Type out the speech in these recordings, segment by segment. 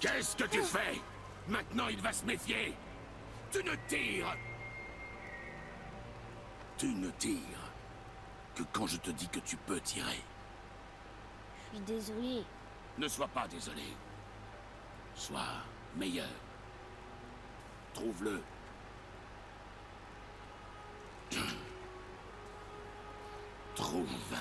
Qu'est-ce que tu fais? Maintenant, il va se méfier. Tu ne tires. Tu ne tires que quand je te dis que tu peux tirer. Je suis désolé. Ne sois pas désolé. Sois meilleur. Trouve-le. Trouve-le.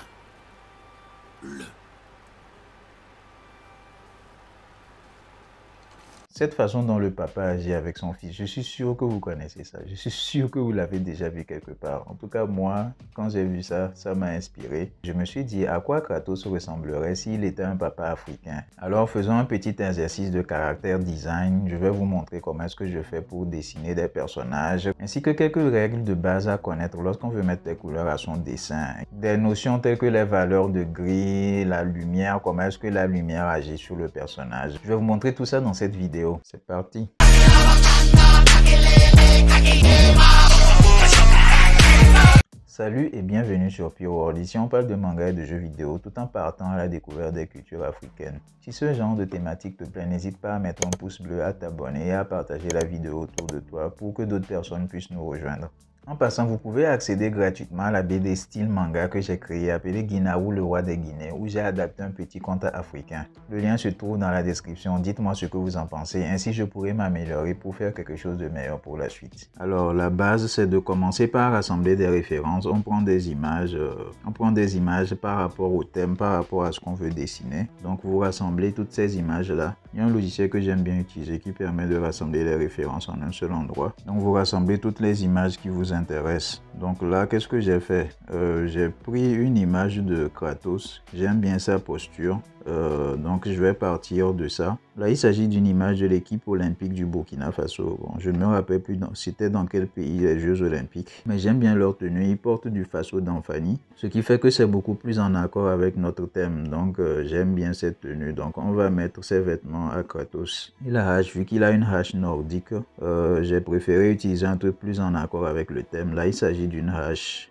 Cette façon dont le papa agit avec son fils, je suis sûr que vous connaissez ça. Je suis sûr que vous l'avez déjà vu quelque part. En tout cas, moi, quand j'ai vu ça, ça m'a inspiré. Je me suis dit à quoi Kratos ressemblerait s'il était un papa africain. Alors, faisons un petit exercice de caractère design. Je vais vous montrer comment est-ce que je fais pour dessiner des personnages, ainsi que quelques règles de base à connaître lorsqu'on veut mettre des couleurs à son dessin. Des notions telles que les valeurs de gris, la lumière, comment est-ce que la lumière agit sur le personnage. Je vais vous montrer tout ça dans cette vidéo. C'est parti. Salut et bienvenue sur Pure World. Ici on parle de manga et de jeux vidéo tout en partant à la découverte des cultures africaines. Si ce genre de thématique te plaît, n'hésite pas à mettre un pouce bleu, à t'abonner et à partager la vidéo autour de toi pour que d'autres personnes puissent nous rejoindre. En passant, vous pouvez accéder gratuitement à la BD style manga que j'ai créée appelée Guinaou, le roi des Guinées, où j'ai adapté un petit conte africain. Le lien se trouve dans la description. Dites-moi ce que vous en pensez, ainsi je pourrai m'améliorer pour faire quelque chose de meilleur pour la suite. Alors, la base, c'est de commencer par rassembler des références. On prend des images par rapport au thème, par rapport à ce qu'on veut dessiner. Donc, vous rassemblez toutes ces images-là. Il y a un logiciel que j'aime bien utiliser qui permet de rassembler les références en un seul endroit. Donc, vous rassemblez toutes les images qui vous intéresse. Donc là, qu'est-ce que j'ai fait? J'ai pris une image de Kratos. J'aime bien sa posture. Donc je vais partir de ça. Là, il s'agit d'une image de l'équipe olympique du Burkina Faso. Bon, je ne me rappelle plus c'était dans quel pays les Jeux olympiques. Mais j'aime bien leur tenue. Ils portent du faso d'Anfani. Ce qui fait que c'est beaucoup plus en accord avec notre thème. Donc j'aime bien cette tenue. Donc on va mettre ces vêtements à Kratos. Et la hache, vu qu'il a une hache nordique, j'ai préféré utiliser un truc plus en accord avec le thème. Là, il s'agit d'une hache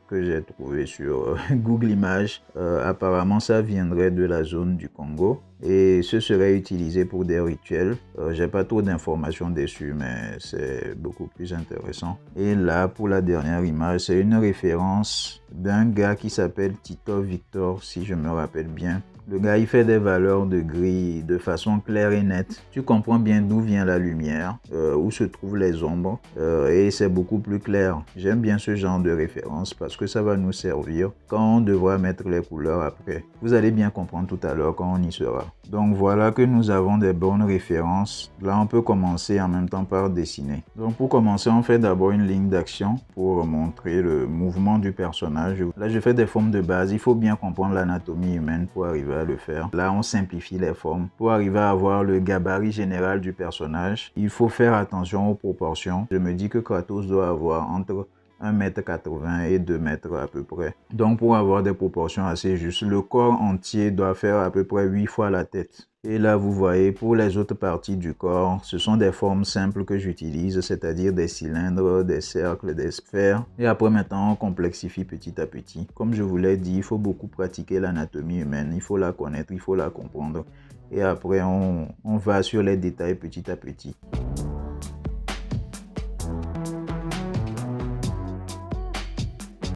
que j'ai trouvé sur Google Images. Apparemment, ça viendrait de la zone du Congo et ce serait utilisé pour des rituels. J'ai pas trop d'informations dessus, mais c'est beaucoup plus intéressant. Et là, pour la dernière image, c'est une référence d'un gars qui s'appelle Tito Victor, si je me rappelle bien. Le gars, il fait des valeurs de gris de façon claire et nette. Tu comprends bien d'où vient la lumière, où se trouvent les ombres, et c'est beaucoup plus clair. J'aime bien ce genre de référence parce que ça va nous servir quand on devra mettre les couleurs après. Vous allez bien comprendre tout à l'heure quand on y sera. Donc voilà que nous avons des bonnes références. Là, on peut commencer en même temps par dessiner. Donc pour commencer, on fait d'abord une ligne d'action pour montrer le mouvement du personnage. Là, je fais des formes de base. Il faut bien comprendre l'anatomie humaine pour arriver à le faire. Là, on simplifie les formes. Pour arriver à avoir le gabarit général du personnage, il faut faire attention aux proportions. Je me dis que Kratos doit avoir entre 1,80 m et 2 m à peu près. Donc pour avoir des proportions assez justes, le corps entier doit faire à peu près 8 fois la tête. Et là, vous voyez, pour les autres parties du corps, ce sont des formes simples que j'utilise, c'est-à-dire des cylindres, des cercles, des sphères. Et après, maintenant, on complexifie petit à petit. Comme je vous l'ai dit, il faut beaucoup pratiquer l'anatomie humaine. Il faut la connaître, il faut la comprendre. Et après, on va sur les détails petit à petit.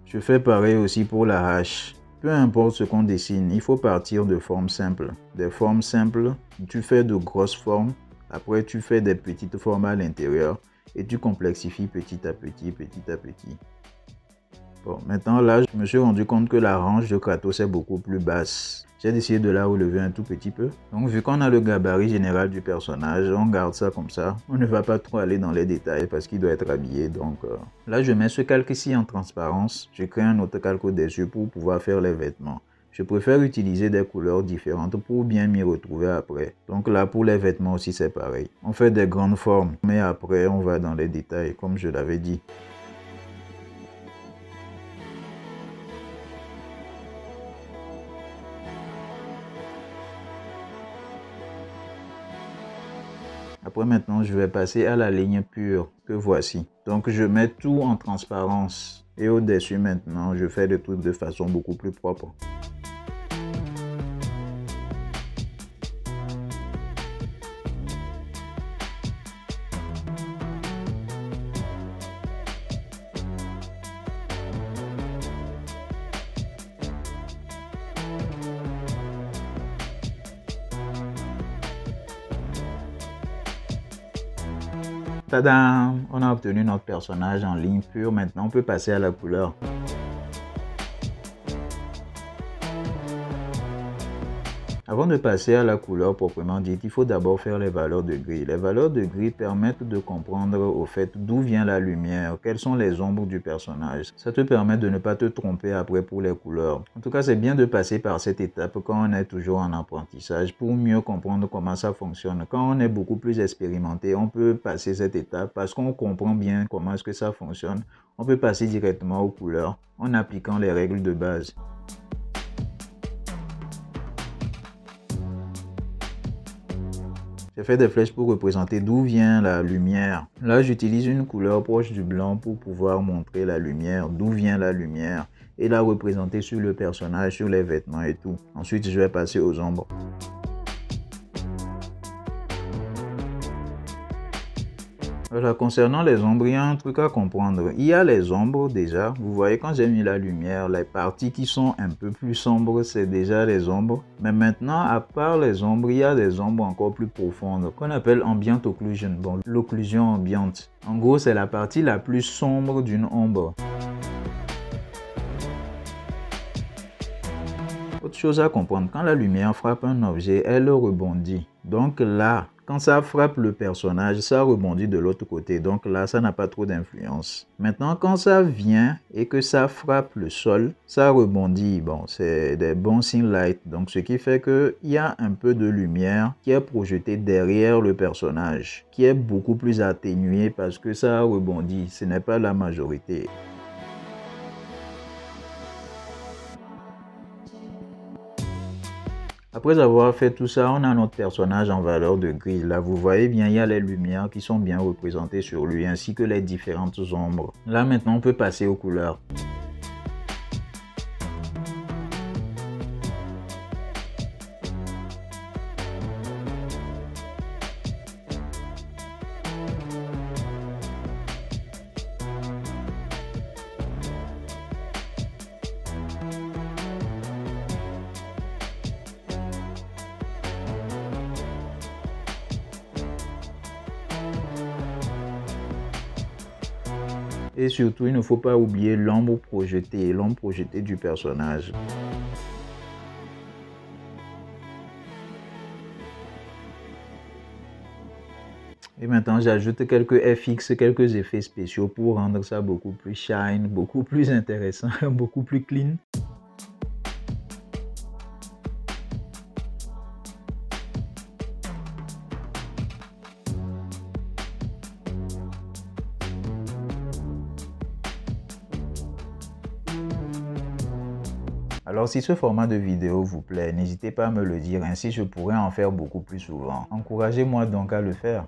Je fais pareil aussi pour la hache. Peu importe ce qu'on dessine, il faut partir de formes simples. Des formes simples, tu fais de grosses formes, après tu fais des petites formes à l'intérieur et tu complexifies petit à petit, petit à petit. Bon, maintenant là, je me suis rendu compte que la hanche de Kratos est beaucoup plus basse. J'ai décidé de la relever un tout petit peu. Donc vu qu'on a le gabarit général du personnage, on garde ça comme ça. On ne va pas trop aller dans les détails parce qu'il doit être habillé. Donc là, je mets ce calque ici en transparence. Je crée un autre calque au-dessus pour pouvoir faire les vêtements. Je préfère utiliser des couleurs différentes pour bien m'y retrouver après. Donc là, pour les vêtements aussi, c'est pareil. On fait des grandes formes, mais après, on va dans les détails, comme je l'avais dit. Après maintenant, je vais passer à la ligne pure que voici. Donc je mets tout en transparence. Et au-dessus maintenant, je fais le truc de façon beaucoup plus propre. Tadam! On a obtenu notre personnage en ligne pure. Maintenant, on peut passer à la couleur. Avant de passer à la couleur proprement dite, il faut d'abord faire les valeurs de gris. Les valeurs de gris permettent de comprendre au fait d'où vient la lumière, quelles sont les ombres du personnage. Ça te permet de ne pas te tromper après pour les couleurs. En tout cas, c'est bien de passer par cette étape quand on est toujours en apprentissage pour mieux comprendre comment ça fonctionne. Quand on est beaucoup plus expérimenté, on peut passer cette étape parce qu'on comprend bien comment est-ce que ça fonctionne. On peut passer directement aux couleurs en appliquant les règles de base. J'ai fait des flèches pour représenter d'où vient la lumière. Là, j'utilise une couleur proche du blanc pour pouvoir montrer la lumière, d'où vient la lumière, et la représenter sur le personnage, sur les vêtements et tout. Ensuite, je vais passer aux ombres. Voilà, concernant les ombres, il y a un truc à comprendre. Il y a les ombres déjà. Vous voyez, quand j'ai mis la lumière, les parties qui sont un peu plus sombres, c'est déjà les ombres. Mais maintenant, à part les ombres, il y a des ombres encore plus profondes qu'on appelle ambient occlusion. Bon, l'occlusion ambiante. En gros, c'est la partie la plus sombre d'une ombre. Autre chose à comprendre, quand la lumière frappe un objet, elle rebondit. Donc là, quand ça frappe le personnage, ça rebondit de l'autre côté. Donc là, ça n'a pas trop d'influence. Maintenant, quand ça vient et que ça frappe le sol, ça rebondit. Bon, c'est des bouncing light. Donc ce qui fait qu'il y a un peu de lumière qui est projetée derrière le personnage, qui est beaucoup plus atténuée parce que ça rebondit. Ce n'est pas la majorité. Après avoir fait tout ça, on a notre personnage en valeur de gris. Là, vous voyez bien, il y a les lumières qui sont bien représentées sur lui, ainsi que les différentes ombres. Là, maintenant, on peut passer aux couleurs. Et surtout, il ne faut pas oublier l'ombre projetée du personnage. Et maintenant, j'ajoute quelques FX, quelques effets spéciaux pour rendre ça beaucoup plus shine, beaucoup plus intéressant, beaucoup plus clean. Alors si ce format de vidéo vous plaît, n'hésitez pas à me le dire, ainsi je pourrai en faire beaucoup plus souvent. Encouragez-moi donc à le faire.